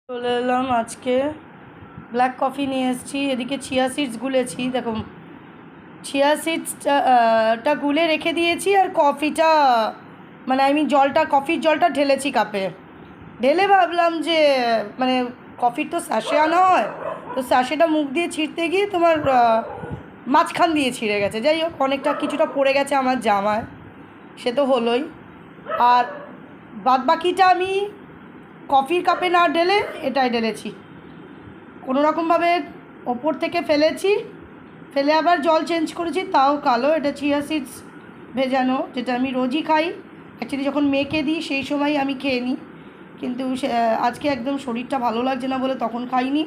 চলে এলাম আজকে ব্ল্যাক কফি নিয়ে এসেছি। এদিকে চিয়া সিডস গুলেছি, দেখো চিয়া সিডসটা গুলে রেখে দিয়েছি, আর কফিটা মানে আমি কফির জলটা ঢেলেছি কাপে। ঢেলে ভাবলাম যে মানে কফির তো স্যাশে আনা হয়, তো স্যাশেটা মুখ দিয়ে ছিঁড়তে গিয়ে তোমার মাঝখান দিয়ে ছিঁড়ে গেছে। যাই হোক, অনেকটা কিছুটা পড়ে গেছে আমার জামায়, সে তো হলোই। আর বাদ বাকিটা আমি কফির কাপে না ঢেলে এটাই ঢেলেছি, কোনো রকমভাবে ওপর থেকে ফেলেছি, ফেলে আবার জল চেঞ্জ করেছি, তাও কালো। এটা চিয়া সিডস ভেজানো, যেটা আমি রোজই খাই। অ্যাকচুয়ালি যখন মেয়েকে দিই সেই সময় আমি খেয়ে নিই, কিন্তু আজকে একদম শরীরটা ভালো লাগছে না বলে তখন খাইনি,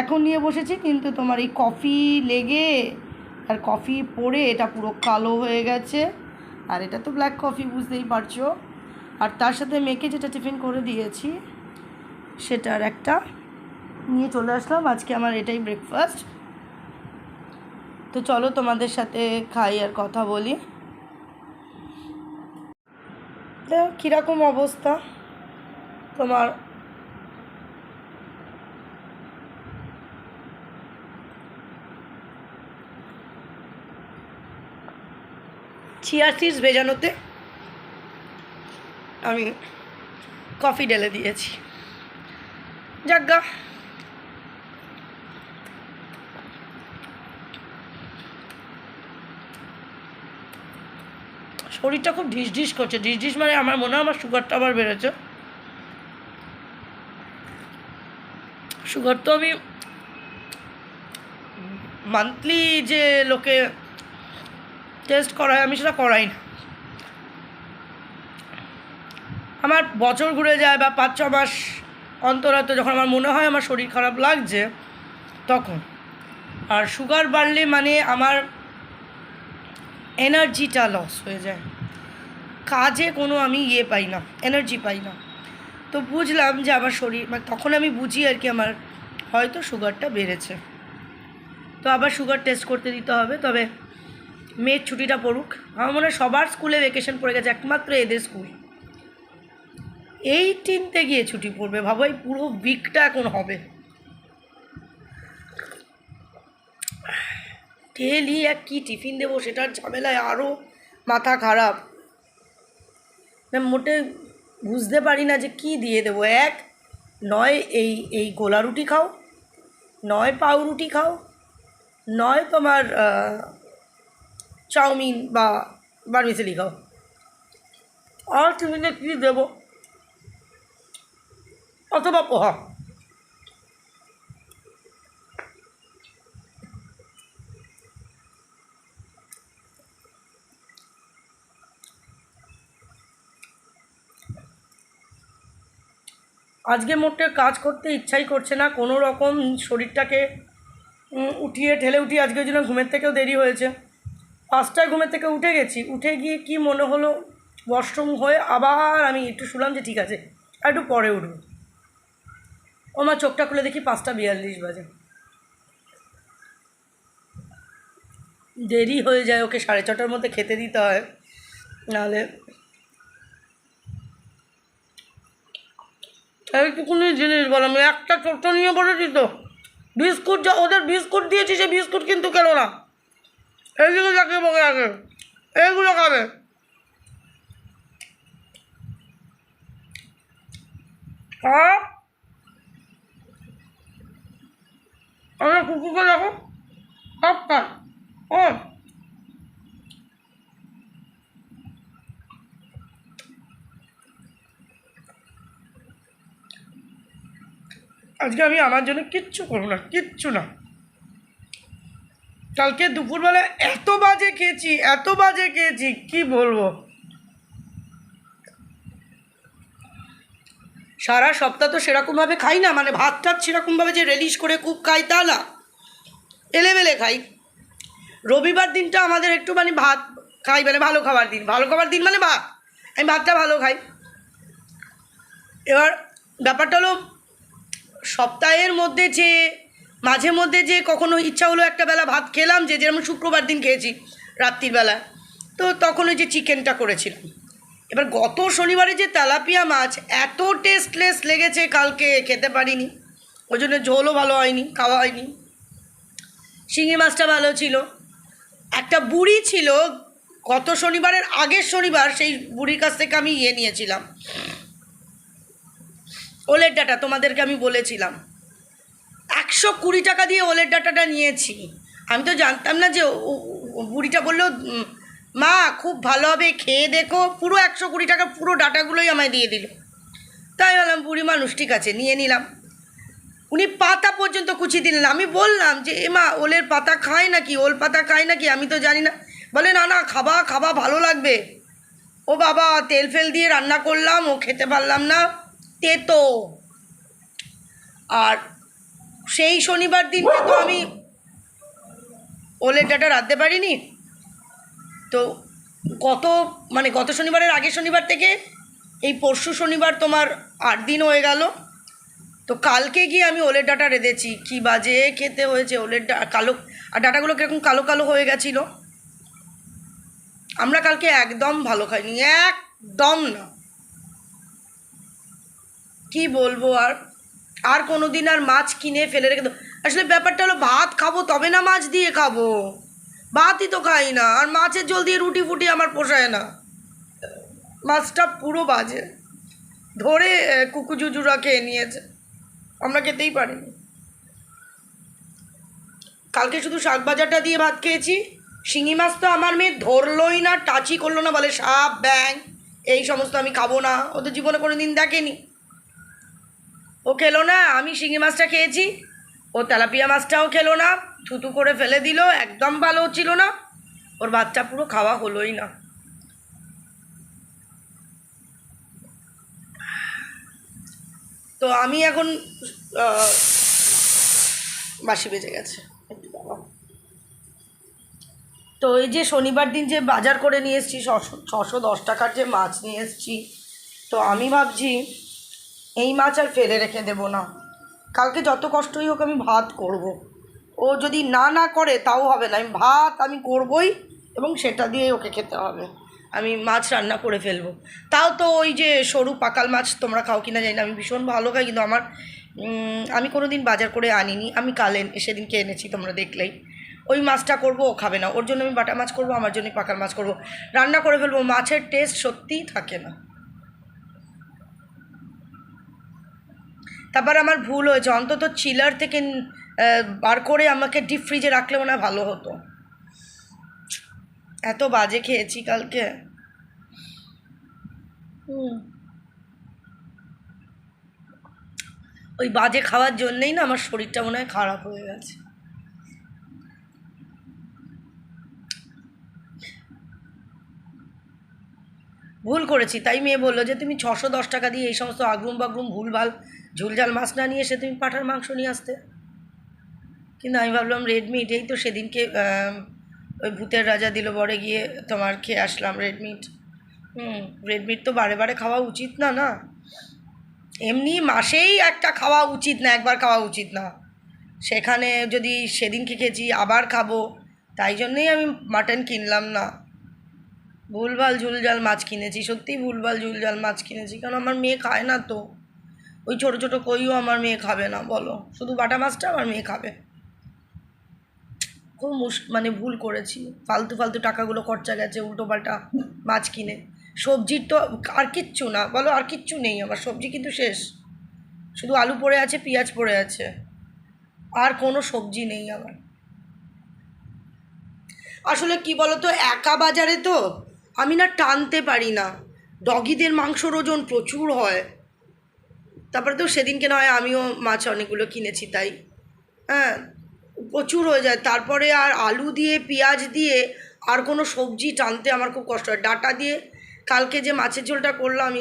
এখন নিয়ে বসেছি। কিন্তু তোমার এই কফি লেগে আর কফি পড়ে এটা পুরো কালো হয়ে গেছে। আর এটা তো ব্ল্যাক কফি, বুঝতেই পারছো। আর তার সাথে মেয়েকে যেটা টিফিন করে দিয়েছি সেটার একটা নিয়ে চলে আসলাম। আজকে আমার এটাই ব্রেকফাস্ট। তো চলো তোমাদের সাথে খাই আর কথা বলি। কীরকম অবস্থা তোমার? চিয়া সিডস ভেজানোতে আমি কফি ঢেলে দিয়েছি, যাজ্ঞা। শরীরটা খুব ঢিস ঢিস করছে, ঢিস ঢিস মানে আমার মনে হয় আমার সুগারটা আবার বেড়েছে। সুগার তো আমি মান্থলি যে লোকে টেস্ট করায় আমি সেটা করাই না। আমার বছর ঘুরে যায় বা 5-6 মাস অন্তর হয়তো যখন আমার মনে হয় আমার শরীর খারাপ লাগছে তখন। আর সুগার বাড়লে মানে আমার এনার্জিটা লস হয়ে যায়, কাজে কোনো আমি পাই না, এনার্জি পাই না। তো বুঝলাম যে আমার শরীর মানে তখন আমি বুঝি আর কি আমার হয়তো সুগারটা বেড়েছে। তো আবার সুগার টেস্ট করতে দিতে হবে। তবে মেয়ের ছুটিটা পড়ুক, আমার মনে হয় সবার স্কুলে ভ্যাকেশন পড়ে গেছে, একমাত্র এদের স্কুল 18তে গিয়ে ছুটি পড়বে। ভাবো এই পুরো উইকটা এখন হবে। ডেলি এক কী টিফিন দেবো সেটার ঝামেলায় আরও মাথা খারাপ। মোটে বুঝতে পারি না যে কি দিয়ে দেবো। নয় এই গোলা রুটি খাও, নয় পাউরুটি খাও, নয় তোমার চাউমিন বা বারমিসেলি খাও। আর টিফিনে কী দেবো? অথবা পোহা। আজকে মোটে কাজ করতে ইচ্ছাই করছে না কোনো রকম, শরীরটাকে ঠেলে উঠিয়ে আজকে ওই জন্য ঘুমের থেকেও দেরি হয়েছে। 5টায় ঘুমের থেকে উঠে গেছি, উঠে গিয়ে কি মনে হলো ওয়াশরুম হয়ে আবার আমি একটু শুনলাম যে ঠিক আছে আর একটু পরে উঠবো। আমার চোখটা খুলে দেখি 5টা 42 বাজে। দেরি হয়ে যায়, ওকে 6:30টার মধ্যে খেতে দিতে হয়, নাহলে এইটুকুনি জিনিস বলো। আমি একটা ছোট্ট নিয়ে বলেছি তো, বিস্কুট যা ওদের বিস্কুট দিয়েছি সে বিস্কুট কিন্তু খেলো না। এইগুলো যাকে বকে রাখে এইগুলো খাবে। হ্যাঁ, আমার কুকুরকে দেখো সব খায়। ও আজকে আমি আমার জন্য কিচ্ছু করবো না, কিচ্ছু না। কালকে দুপুরবেলা এত বাজে খেয়েছি কি বলবো। সারা সপ্তাহ তো সেরকমভাবে খাই না, মানে ভাত টাত সেরকমভাবে যে রেলিশ করে খুব খাই তা না, এলেবেলে খাই। রবিবার দিনটা আমাদের একটু মানে ভাত খাই, মানে ভালো খাবার দিন মানে ভাত, আমি ভাতটা ভালো খাই। এবার ব্যাপারটা হলো সপ্তাহের মধ্যে যে মাঝে মধ্যে যে কখনো ইচ্ছা হলো একটা বেলা ভাত খেলাম, যেরকম শুক্রবার দিন খেয়েছি রাত্রির বেলা, তো তখন ওই যে চিকেনটা করেছিলাম, এবার গত শনিবারে যে তেলাপিয়া মাছ এত টেস্টলেস লেগেছে, কালকে খেতে পারিনি, ওই জন্য ঝোলও ভালো হয়নি, খাওয়া হয়নি। শিঙি মাছটা ভালো ছিল। একটা বুড়ি ছিল গত শনিবারের আগের শনিবার, সেই বুড়ির কাছ থেকে আমি নিয়েছিলাম ওলের ডাটা, তোমাদেরকে আমি বলেছিলাম 120 টাকা দিয়ে ওলের ডাটাটা নিয়েছি। আমি তো জানতাম না যে বুড়িটা বললো মা খুব ভালো হবে, খেয়ে দেখো। পুরো 120 টাকা পুরো ডাটাগুলোই আমায় দিয়ে দিল। তাই বললাম বুড়ি মানুষ, ঠিক আছে নিয়ে নিলাম। উনি পাতা পর্যন্ত কুচিয়ে দিলেন। আমি বললাম যে মা ওলের পাতা খায় নাকি, ওল পাতা খায় নাকি, আমি তো জানি না। বলে না না খাবা খাবা, ভালো লাগবে। ও বাবা, তেল ফেল দিয়ে রান্না করলাম, ও খেতে পারলাম না, তেতো। আর সেই শনিবার দিনকে তো আমি ওলের ডাটা রাঁধতে পারিনি। তো গত শনিবারের আগের শনিবার থেকে এই পরশু শনিবার তোমার 8 দিন হয়ে গেল। তো কালকে গিয়ে আমি ওলের ডাটা রেঁধেছি, কী বাজে খেতে হয়েছে ওলের কালো, আর ডাটাগুলো কীরকম কালো কালো হয়ে গেছিলো। আমরা কালকে একদম ভালো খাইনি, একদম না। কি বলবো, আর কোনো দিন আর মাছ কিনে ফেলে রেখে দেবো। আসলে ব্যাপারটা হলো ভাত খাবো তবে না মাছ দিয়ে খাবো, ভাতই তো খাই না। আর মাছের ঝোল দিয়ে রুটি ফুটি আমার পোষায় না। মাছটা পুরো বাজে, ধরে কুকুজুজুরা খেয়ে নিয়েছে, আমরা খেতেই পারিনি। কালকে শুধু শাক ভাজাটা দিয়ে ভাত খেয়েছি। শিঙি মাছ তো আমার মেয়ে ধরলই না, টাচই করলো না, বলে সাপ ব্যাং এই সমস্ত আমি খাবো না, ও তো জীবনে কোনো দিন দেখেনি, ও খেলো না। আমি শিঙি মাছটা খেয়েছি, ও তেলাপিয়া মাছটাও খেলো না, থুতু করে ফেলে দিল, একদম ভালো ছিল না। ওর ভাতটা পুরো খাওয়া হলোই না। তো আমি এখন বাসি বেজে গেছে। তো এই যে শনিবার দিন যে বাজার করে নিয়ে এসেছি 610 টাকার যে মাছ নিয়ে এসেছি, তো আমি ভাবছি এই মাছ আর ফেলে রেখে দেবো না। কালকে যত কষ্টই হোক আমি ভাত করব। ও যদি না করে তাও হবে না, আমি করবই, এবং সেটা দিয়ে ওকে খেতে হবে। আমি মাছ রান্না করে ফেলবো। তাও তো ওই যে সরু পাকাল মাছ, তোমরা খাও কিনা জানি না, আমি ভীষণ ভালো খাই, কিন্তু আমি কোনো দিন বাজার করে আনিনি। আমি সেদিনকে এনেছি, তোমরা দেখলেই। ওই মাছটা করব, ও খাবে না, ওর জন্য আমি বাটা মাছ করব, আমার জন্য পাকাল মাছ করব, রান্না করে ফেলবো। মাছের টেস্ট সত্যিই থাকে না। তারপর আমার ভুল হয়েছে, অন্তত চিলার থেকে বার করে আমাকে ডিপ ফ্রিজে রাখলে মনে হয় ভালো হতো। এত বাজে খেয়েছি কালকে। ওই বাজে খাওয়ার জন্যেই না আমার শরীরটা মনে হয় খারাপ হয়ে গেছে। ভুল করেছি, তাই মেয়ে বললো যে তুমি 610 টাকা দিয়ে এই সমস্ত আগরুম বাগরুম ভুলভাল ঝুলঝাল মাছ না নিয়ে এসে তুমি পাঁঠার মাংস নিয়ে আসতে। কিন্তু আমি ভাবলাম রেডমিট, এই তো সেদিনকে ওই ভূতের রাজা দিল বরে গিয়ে তোমার খেয়ে আসলাম রেডমিট। রেডমিট তো বারে বারে খাওয়া উচিত না, না এমনি মাসেই একটা খাওয়া উচিত না, একবার খাওয়া উচিত না। সেখানে যদি সেদিনকে খেয়েছি আবার খাবো, তাই জন্যেই আমি মাটন কিনলাম না। ভুলভাল ঝুলঝাল মাছ কিনেছি, সত্যিই ভুলভাল ঝুলঝাল মাছ কিনেছি, কারণ আমার মেয়ে খায় না। তো ওই ছোটো ছোটো কইও আমার মেয়ে খাবে না, বলো, শুধু বাটা মাছটা আমার মেয়ে খাবে। খুব মানে ভুল করেছি, ফালতু ফালতু টাকাগুলো খরচা গেছে উল্টো পাল্টা মাছ কিনে। সবজির তো আর কিচ্ছু না, বলো, আর কিচ্ছু নেই আমার, সবজি কিন্তু শেষ, শুধু আলু পড়ে আছে, পেঁয়াজ পড়ে আছে, আর কোনো সবজি নেই আমার। আসলে কি বলো তো, একা বাজারে তো আমি না টানতে পারি না, ডগিদের মাংসর ওজন প্রচুর হয়। তারপরে তো সেদিনকে নয় আমিও মাছ অনেকগুলো কিনেছি, তাই হ্যাঁ প্রচুর হয়ে যায়। তারপরে আর আলু দিয়ে পেঁয়াজ দিয়ে আর কোনো সবজি টানতে আমার খুব কষ্ট হয়। ডাঁটা দিয়ে কালকে যে মাছের ঝোলটা করলাম,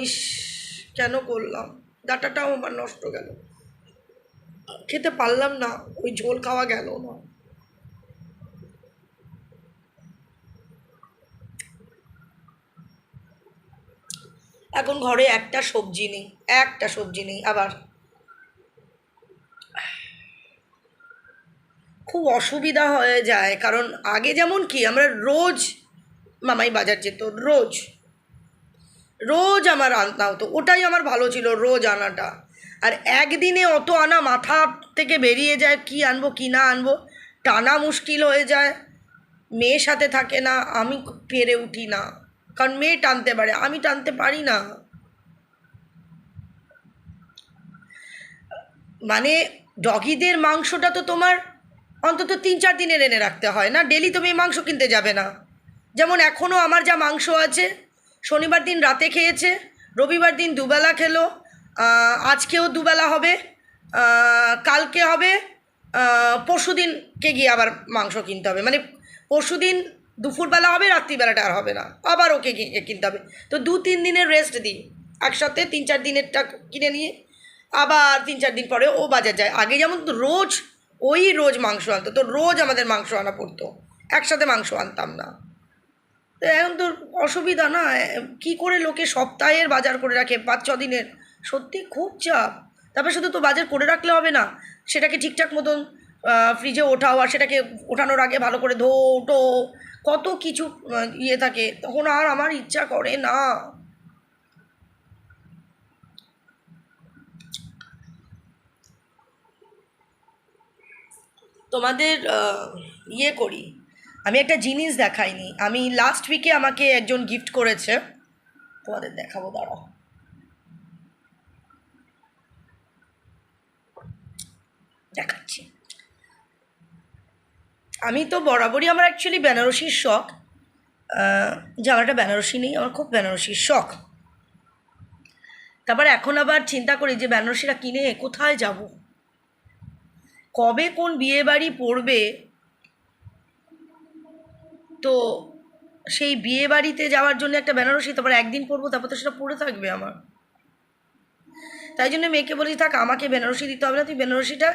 কেন করলাম, ডাঁটাটাও আমার নষ্ট গেল, খেতে পারলাম না, ওই ঝোল খাওয়া গেল না। এখন ঘরে একটা সবজি নেই। আবার খুব অসুবিধা হয়ে যায়, কারণ আগে যেমন কি আমরা রোজ মামাই বাজার যেত, রোজ আমার আনতে হতো, ওটাই আমার ভালো ছিল, রোজ আনাটা। আর একদিনে অত আনা মাথা থেকে বেরিয়ে যায়, কি আনবো কি না আনবো, টানা মুশকিল হয়ে যায়। মেয়ে সাথে থাকে না, আমি পেরে উঠি না, কারণ মেয়ে টানতে পারে, আমি টানতে পারি না। মানে ডগিদের মাংসটা তো তোমার অন্তত 3-4 দিনের এনে রাখতে হয় না, ডেলি তুমি মাংস কিনতে যাবে না। যেমন এখনও আমার যা মাংস আছে, শনিবার দিন রাতে খেয়েছে, রবিবার দিন দুবেলা খেলো, আজকেও দুবেলা হবে, কালকে হবে, পরশু দিনকে গিয়ে আবার মাংস কিনতে হবে, মানে পরশু দিন দুপুরবেলা হবে, রাত্রিবেলাটা আর হবে না, আবার ওকে কিনতে হবে। তো 2-3 দিনের রেস্ট দিই, একসাথে 3-4 দিনেরটা কিনে নিয়ে আবার 3-4 দিন পরে ও বাজার যায়। আগে যেমন তো রোজ মাংস আনতো, তো রোজ আমাদের মাংস আনা পড়তো, একসাথে মাংস আনতাম না। তো এখন তো অসুবিধা না, কি করে লোকে সপ্তাহের বাজার করে রাখে, 5-6 দিনের, সত্যি খুব চাপ। তারপরে শুধু তো বাজার করে রাখলে হবে না, সেটাকে ঠিকঠাক মতন ফ্রিজে ওঠাও, আর সেটাকে ওঠানোর আগে ভালো করে ধোটো, কত কিছু ইয়ে থাকে, তখন আর আমার ইচ্ছা করে না। তোমাদের ইয়ে করি, আমি একটা জিনিস দেখাইনি, আমি লাস্ট উইকে আমাকে একজন গিফট করেছে, তোমাদের দেখাবো, দাঁড়াও। দেখাচ্ছি। আমি তো বরাবরই, আমার অ্যাকচুয়ালি বেনারসির শখ, যে আমার একটা বেনারসি নেই, আমার খুব বেনারসির শখ। তারপর এখন আবার চিন্তা করি যে বেনারসিটা কিনে কোথায় যাব, কবে কোন বিয়ে বাড়ি পড়বে, তো সেই বিয়ে বাড়িতে যাওয়ার জন্য একটা বেনারসি, তারপর একদিন পরবো, তারপর তো সেটা পড়ে থাকবে আমার। তাই জন্য মেয়েকে বলি, থাক, আমাকে বেনারসি দিতে হবে না, তুই বেনারসিটা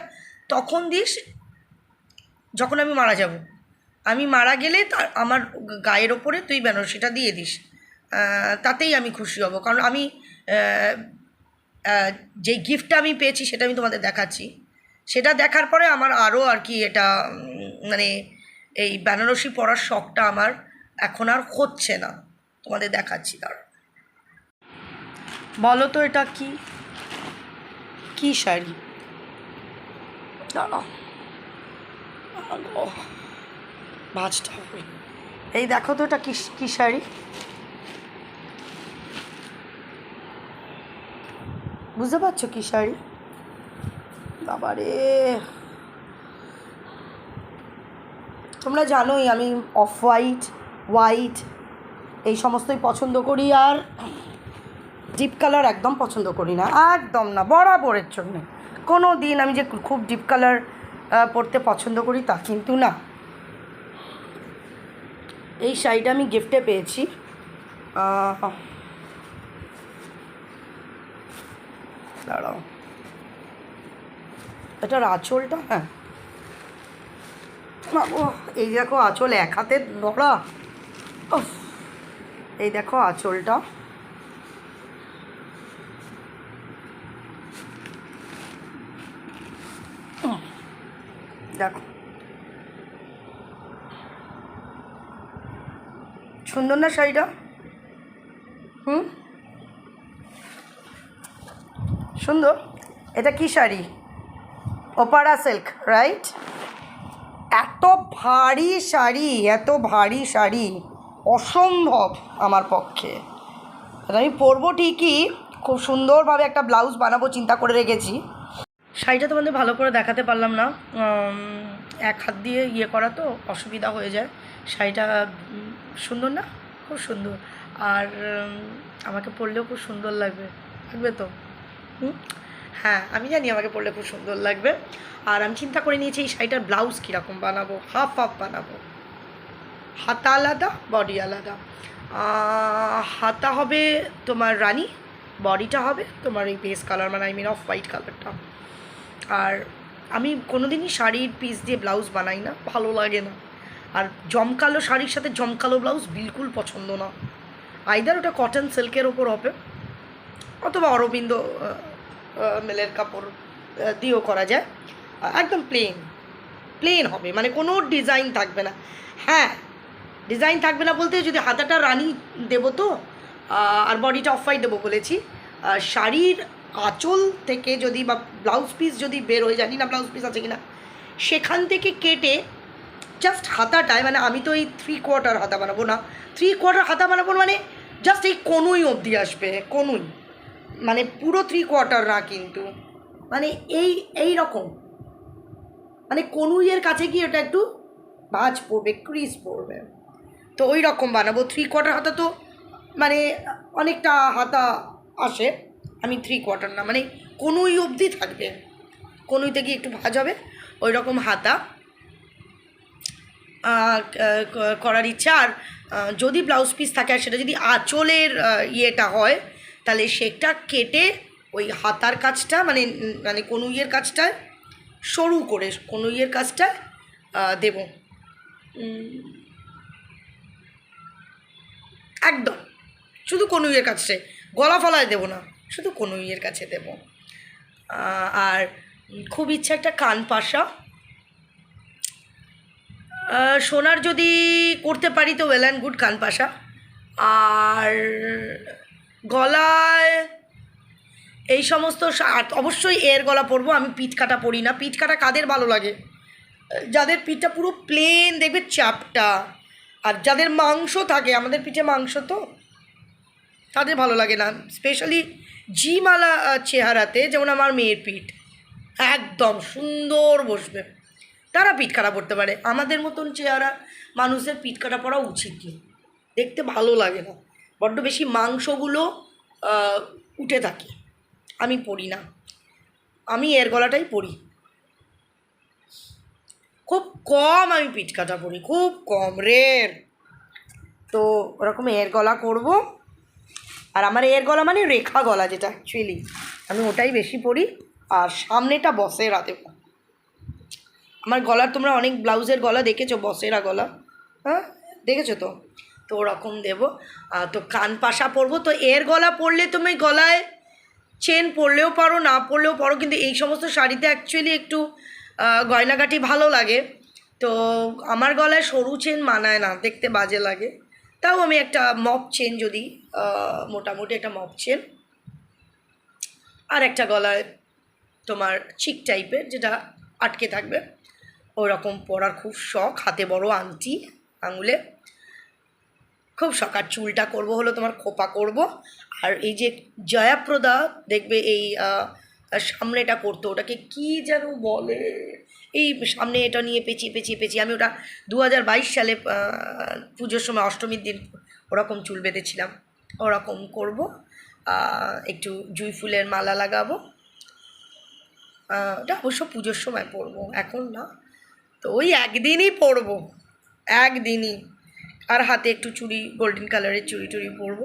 তখন দিস যখন আমি মারা যাব, আমি মারা গেলে আমার গায়ের ওপরে তুই বেনারসিটা দিয়ে দিস, তাতেই আমি খুশি হব। কারণ আমি যে গিফটটা আমি পেয়েছি সেটা আমি তোমাদের দেখাচ্ছি, সেটা দেখার পরে আমার আরও আর কি এটা মানে এই বেনারসি পরার শখটা আমার এখন আর হচ্ছে না, তোমাদের দেখাচ্ছি। দাঁড়াও, বলো তো এটা কি কি শাড়ি, দাঁড়াও ভাঁজটা হবে, এই দেখো তো এটা কি শাড়ি, বুঝতে পারছো কি শাড়ি? বাবারে, তোমরা জানোই আমি অফ হোয়াইট এই সমস্তই পছন্দ করি, আর ডিপ কালার একদম পছন্দ করি না, একদম না, বরাবরের জন্যে। কোনো দিন আমি যে খুব ডিপ কালার পরতে পছন্দ করি তা কিন্তু না। এই শাড়িটা আমি গিফটে পেয়েছি, দাঁড়াও, এটার আঁচলটা, হ্যাঁ বাবু, এই দেখো আঁচল, এক হাতে ধরা, এই দেখো আঁচলটা, দেখো সুন্দর না শাড়িটা? সুন্দর। এটা কি শাড়ি? ওপারা silk, right? এত ভারী শাড়ি অসম্ভব আমার পক্ষে। আমি পরবো ঠিকই, খুব সুন্দরভাবে একটা ব্লাউজ বানাবো চিন্তা করে রেখেছি। শাড়িটা তোমাদের ভালো করে দেখাতে পারলাম না, এক হাত দিয়ে ইয়ে করা তো অসুবিধা হয়ে যায়। শাড়িটা সুন্দর না? খুব সুন্দর, আর আমাকে পরলেও খুব সুন্দর লাগবে তো। হ্যাঁ, আমি জানি আমাকে পরলে খুব সুন্দর লাগবে। আর আমি চিন্তা করে নিয়েছি এই শাড়িটার ব্লাউজ কীরকম বানাবো, হাফ বানাবো, হাতা আলাদা বডি আলাদা। হাতা হবে তোমার রানি, বডিটা হবে তোমার এই বেস কালার, মানে অফ হোয়াইট কালারটা। আর আমি কোনোদিনই শাড়ির পিস দিয়ে ব্লাউজ বানাই না, ভালো লাগে না। আর জমকালো শাড়ির সাথে জমকালো ব্লাউজ বিলকুল পছন্দ না। আইদার ওটা কটন সিল্কের ওপর হবে, অথবা অরবিন্দ মেলের কাপড় দিয়েও করা যায়, একদম প্লেন হবে, মানে কোনো ডিজাইন থাকবে না। হ্যাঁ, ডিজাইন থাকবে না বলতে যদি হাতাটা রানি দেবো তো, আর বডিটা অফ হোয়াইট দেবো বলেছি। শাড়ির আঁচল থেকে যদি বা ব্লাউজ পিস যদি বের হয়ে, জানি না ব্লাউজ পিস আছে কিনা, সেখান থেকে কেটে জাস্ট হাতাটায়, মানে আমি তো এই 3/4 হাতা বানাবো না, 3/4 হাতা বানাবো মানে জাস্ট এই কনুই অবধি আসবে, কনুই, মানে পুরো 3/4 না কিন্তু, মানে এই রকম, মানে কনুইয়ের কাছে গিয়ে ওটা একটু ভাঁজ পড়বে, ক্রিজ পড়বে, তো ওই রকম বানাবো। 3/4 হাতা তো মানে অনেকটা হাতা আসে, আমি 3/4 না, মানে কনুই অবধি থাকবে, কনুইতে গিয়ে একটু ভাঁজ হবে, ওই রকম হাতা করার ইচ্ছা। আর যদি ব্লাউজ পিস থাকে আর সেটা যদি আঁচলের ইয়েটা হয়, তাহলে সেটা কেটে ওই হাতার কাজটা মানে মানে কনুইয়ের কাজটা সরু করে কনুইয়ের কাজটা দেব, একদম শুধু কনুইয়ের কাছে, গলা ফলায় দেবো না, শুধু কনুইয়ের কাছে দেব। আর খুব ইচ্ছা একটা কান পাশা সোনার যদি করতে পারি তো ওয়েল অ্যান্ড গুড, কান পাশা। আর গলায় এই সমস্ত অবশ্যই এর গলা পরবো, আমি পিঠ কাটা পরি না। পিঠ কাটা কাদের ভালো লাগে? যাদের পিঠটা পুরো প্লেন দেখবে চাপটা, আর যাদের মাংস থাকে, আমাদের পিঠে মাংস তো, তাদের ভালো লাগে না, স্পেশালি জিমালা চেহারাতে, যেমন আমার মেয়ের পিঠ একদম সুন্দর বসবে, তারা পিঠ কাটা পরতে পারে। আমাদের মতন চেহারা মানুষের পিঠ কাটা পরা উচিত নেই, দেখতে ভালো লাগে না, বড্ড বেশি মাংসগুলো উঠে থাকে, আমি পরি না, আমি এর গলাটাই পরি, খুব কম আমি পিঠ কাটা পরি, খুব কম, রের। তো ওরকম এর গলা করব। আর আমার এর গলা মানে রেখা গলা, যেটা অ্যাকচুয়ালি আমি ওটাই বেশি পরি। আর সামনেটা বসেরা দেব, আমার গলার তোমরা অনেক ব্লাউজের গলা দেখেছো, বসেরা গলা, হ্যাঁ দেখেছো তো, তো ওরকম দেবো। তো কান পাশা পরবো। তো এর গলা পরলে তুমি গলায় চেন পরলেও পারো, না পরলেও পারো, কিন্তু এই সমস্ত শাড়িতে অ্যাকচুয়ালি একটু গয়নাগাটি ভালো লাগে, তো আমার গলায় সরু চেন মানায় না, দেখতে বাজে লাগে, তাও আমি একটা মপ চেন, যদি মোটামুটি একটা মপ চেন, আর একটা গলায় তোমার চিক টাইপের যেটা আটকে থাকবে, ওই রকম পরার খুব শখ। হাতে বড় আংটি, আঙুলে খুব শখ। আর চুলটা করবো হলো তোমার খোপা করব। আর এই যে জয়াপ্রদা দেখবে এই সামনেটা করতো, ওটাকে কি যেন বলে, এই সামনে এটা নিয়ে পেঁচিয়ে পেঁচিয়ে পেঁচিয়ে, আমি ওটা 2022 সালে পুজোর সময় অষ্টমীর দিন ওরকম চুল বেঁধেছিলাম, ওরকম করব। একটু জুঁই ফুলের মালা লাগাবো, ওটা অবশ্য পুজোর সময় পরবো, এখন না, তো ওই একদিনই পরবো, একদিনই। আর হাতে একটু চুড়ি, গোল্ডেন কালারের চুড়ি টুড়ি পরবো,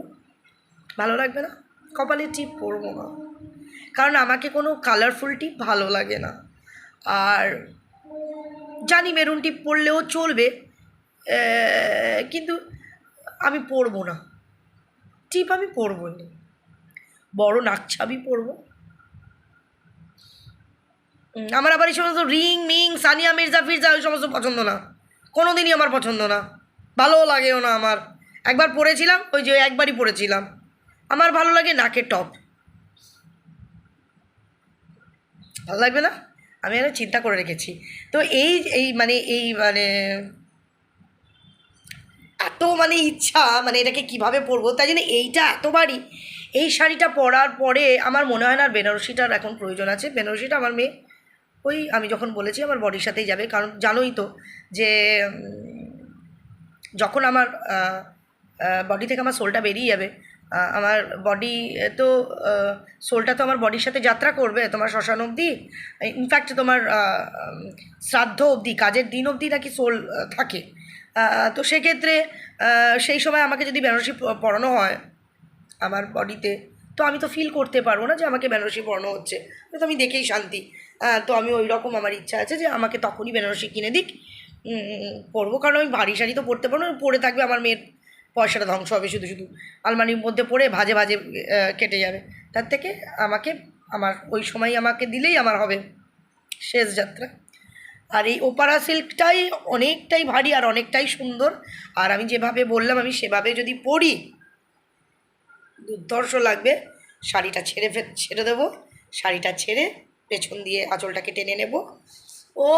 ভালো লাগবে না? কপালে টিপ পরবো না, কারণ আমাকে কোনো কালারফুল টিপ ভালো লাগে না। আর জানি মেরুন টিপ পরলেও চলবে, কিন্তু আমি পরবো না টিপ, আমি পরবো না, বড় নাকছাবি পরবো। আমার আবার এই সমস্ত রিং মিং সানিয়া মির্জা ফিরজা ওই সমস্ত পছন্দ না, কোনো দিনই আমার পছন্দ না, ভালোও লাগেও না আমার। একবার পরেছিলাম, ওই যে একবারই পরেছিলাম, আমার ভালো লাগে নাকের টপ, ভালো লাগবে না, আমি একটা চিন্তা করে রেখেছি। তো এই এত মানে ইচ্ছা, মানে এটাকে কিভাবে পরবো, তাই জন্য এইটা এতবারই, এই শাড়িটা পরার পরে আমার মনে হয় না আর বেনারসিটার এখন প্রয়োজন আছে। বেনারসিটা আমার মেয়ে ওই আমি যখন বলেছি আমার বডির সাথেই যাবে, কারণ জানোই তো যে যখন আমার বডি থেকে আমার সোলটা বেরিয়ে যাবে, আমার বডি তো সোলটা তো আমার বডির সাথে যাত্রা করবে তোমার শ্মশান অবধি, ইনফ্যাক্ট তোমার শ্রাদ্ধ অবধি, কাজের দিন অবধি নাকি সোল থাকে। তো সেক্ষেত্রে সেই সময় আমাকে যদি বেনারসি পরানো হয় আমার বডিতে, তো আমি তো ফিল করতে পারবো না যে আমাকে বেনারসি পরানো হচ্ছে, তো আমি দেখেই শান্তি। তো আমি ওই রকম আমার ইচ্ছা আছে যে আমাকে তখনই বেনারসি কিনে দিক, পরবো, কারণ আমি ভারী শাড়ি তো পরতে পারবো না, পরে থাকবে আমার মেয়ের পয়সাটা ধ্বংস হবে, শুধু শুধু আলমারির মধ্যে পড়ে ভাজে ভাজে কেটে যাবে, তার থেকে আমাকে আমার ওই সময় আমাকে দিলেই আমার হবে শেষ যাত্রা। আর এই ওপারা সিল্কটাই অনেকটাই ভারী আর অনেকটাই সুন্দর, আর আমি যেভাবে বললাম আমি সেভাবে যদি পরি দুর্ধর্ষ লাগবে। শাড়িটা ছেড়ে দেবো, শাড়িটা ছেড়ে পেছন দিয়ে আঁচলটাকে টেনে নেব। ও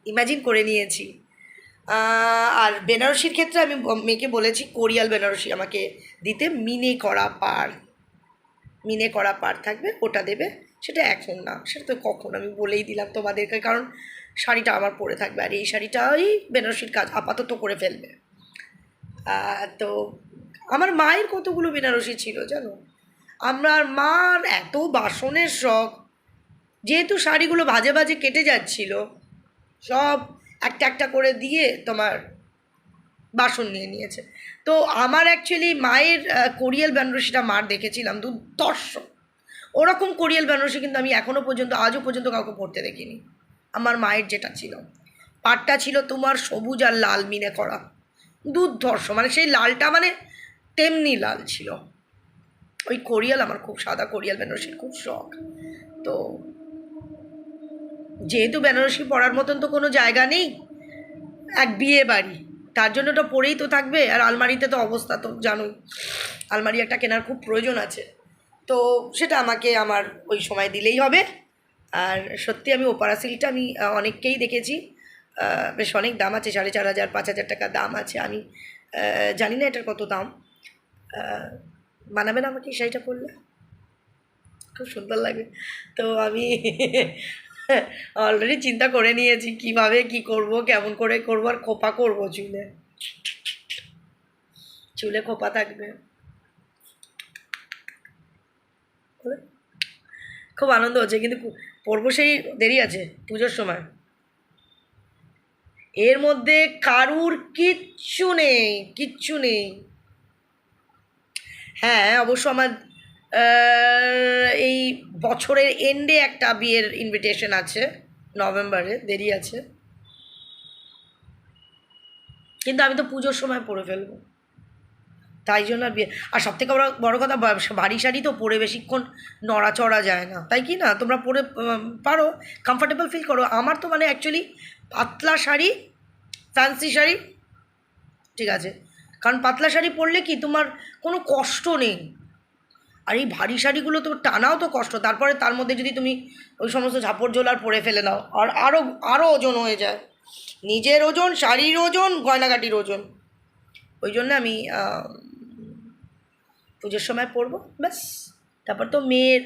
ইমাজিন করে নিয়েছি। আর বেনারসির ক্ষেত্রে আমি মেয়েকে বলেছি কোরিয়াল বেনারসি আমাকে দিতে, মিনে করা পাড় থাকবে, ওটা দেবে। সেটা এখন না, সেটা তো কখন আমি বলেই দিলাম তোমাদেরকে, কারণ শাড়িটা আমার পরে থাকবে, আর এই শাড়িটাই বেনারসির কাজ আপাতত করে ফেলবে। তো আমার মায়ের কতগুলো বেনারসি ছিল জানো। আমার মার এত বাসনের শখ, যেহেতু শাড়িগুলো ভাজে ভাজে কেটে যাচ্ছিল, সব একটা একটা করে দিয়ে তোমার বাসন নিয়ে নিয়েছে। তো আমার অ্যাকচুয়ালি মায়ের কোরিয়াল বেনারসিটা মার দেখেছিলাম দুর্ধর্ষ। ওরকম কোরিয়াল বেনারসি কিন্তু আমি এখনও পর্যন্ত, আজও পর্যন্ত কাউকে পরতে দেখিনি। আমার মায়ের যেটা ছিল, পাটটা ছিল তোমার সবুজ আর লাল মিনে করা, দুর্ধর্ষ, মানে সেই লালটা মানে তেমনি লাল ছিল। ওই কোরিয়াল, আমার খুব সাদা কোরিয়াল বেনারসির খুব শখ। তো যেহেতু বেনারসি পরার মতন তো কোনো জায়গা নেই, এক বিয়ে বাড়ি, তার জন্য ওটা পরেই তো থাকবে। আর আলমারিতে তো অবস্থা তো জানোই, আলমারি একটা কেনার খুব প্রয়োজন আছে। তো সেটা আমাকে আমার ওই সময় দিলেই হবে। আর সত্যি আমি ওপারা সিল্কটা আমি অনেককেই দেখেছি, বেশ অনেক দাম আছে, 4,500 5,000 টাকা দাম আছে। আমি জানি না এটার কত দাম। মানাবে না আমাকে এই শাড়িটা পরলে? খুব সুন্দর লাগে। তো আমি অলরেডি চিন্তা করে নিয়েছি কিভাবে কি করব, কেমন করে করব। আর খোপা করব, চুলে খোপা থাকবে। খুব আনন্দ হচ্ছে, কিন্তু পরবো সেই দেরি আছে, পুজোর সময়। এর মধ্যে কারুর কিচ্ছু নেই। হ্যাঁ অবশ্য আমার এই বছরের এন্ডে একটা বিয়ের ইনভিটেশন আছে, নভেম্বরে, দেরি আছে। কিন্তু আমি তো পুজোর সময় পরে ফেলবো, তাই জন্য আর বিয়ে। আর সব থেকে বড় কথা, ভারী শাড়ি তো পরে বেশিক্ষণ নড়াচড়া যায় না, তাই কি না? তোমরা পরে পারো, কমফর্টেবল ফিল করো। আমার তো মানে অ্যাকচুয়ালি পাতলা শাড়ি, ফ্যান্সি শাড়ি ঠিক আছে, কারণ পাতলা শাড়ি পরলে কি তোমার কোনো কষ্ট নেই। আর এই ভারী শাড়িগুলো তো টানাও তো কষ্ট, তারপরে তার মধ্যে যদি তুমি ওই সমস্ত ঝাপড় ঝোলার পরে ফেলে নাও, আর আরও ওজন হয়ে যায়, নিজের ওজন, শাড়ির ওজন, গয়নাগাটির ওজন। ওই জন্য আমি পুজোর সময় পরবো ব্যাস। তারপর তো মেয়ের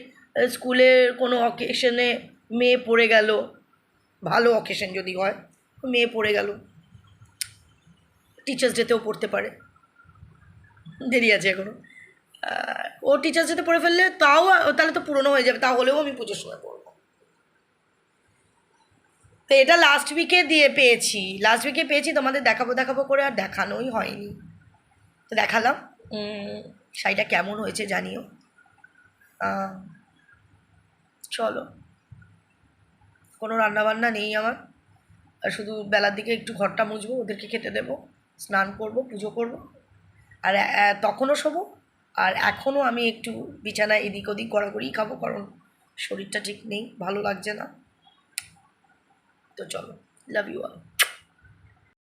স্কুলের কোনো অকেশনে মেয়ে পড়ে গেল, ভালো অকেশন যদি হয়, মেয়ে পড়ে গেল, টিচার্স ডেতেও পড়তে পারে, দেরি আছে এখনও। ও টিচার্স ডেতে পড়ে ফেললে তাও, তাহলে তো পুরনো হয়ে যাবে, তাহলেও আমি পুজোর সময় পড়বো। তো এটা লাস্ট উইকে পেয়েছি, তোমাদের দেখাবো করে আর দেখানোই হয়নি। তো দেখালাম, শাড়িটা কেমন হয়েছে জানিও। চলো, কোনো রান্নাবান্না নেই আমার, আর শুধু বেলার দিকে একটু ঘরটা মুছবো, ওদেরকে খেতে দেবো, স্নান করব, পুজো করব, আর তখনও শোবো। আর এখনও আমি একটু বিছানায় এদিক ওদিক গড়াগড়িই খাবো, কারণ শরীরটা ঠিক নেই, ভালো লাগছে না। তো চলো, লাভ ইউ অল।